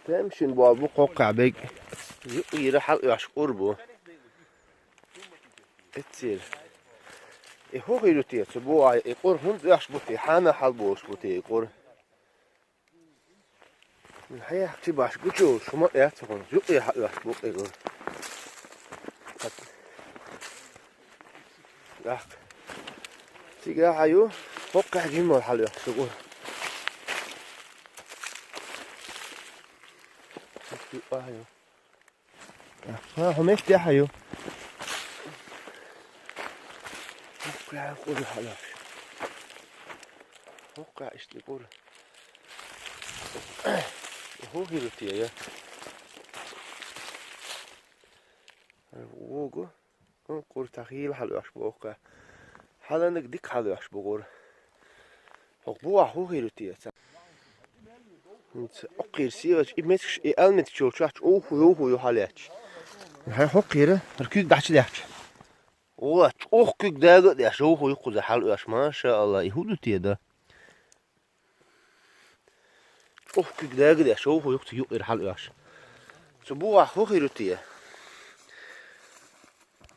Temmsin bu kokka bek. Yürü hal yaş bu. Etir. Ho yürütüyor. Bu ay ekor hund yaş bu ti. Hana hal boş bu ti ekor. Hayır ki baş güçü şuma ya çıkın. Yok ya yaş bu ekor. Bak. Siga hayo. Kokka cimol hal yaş ekor. Hayo. Ha homek ya hayo. Kokka ekor hal yaş. Kokka işte ekor. Ho yürütüyor ya. Wogo. Kor tahil hal yaş bu kokka. Halanık dik hal yaş bu kor. Bu ho yürütüyor. Oqir siyaç imesk elmet çolçaç ohu halaç. Ha hoqire rkük daç daç. O çok kük dağı daç ohu kuza hal yaş maşallah ihudu tiyada. Çok kük dağı daç ohu yok hal yaş. So bu hoqire tiye.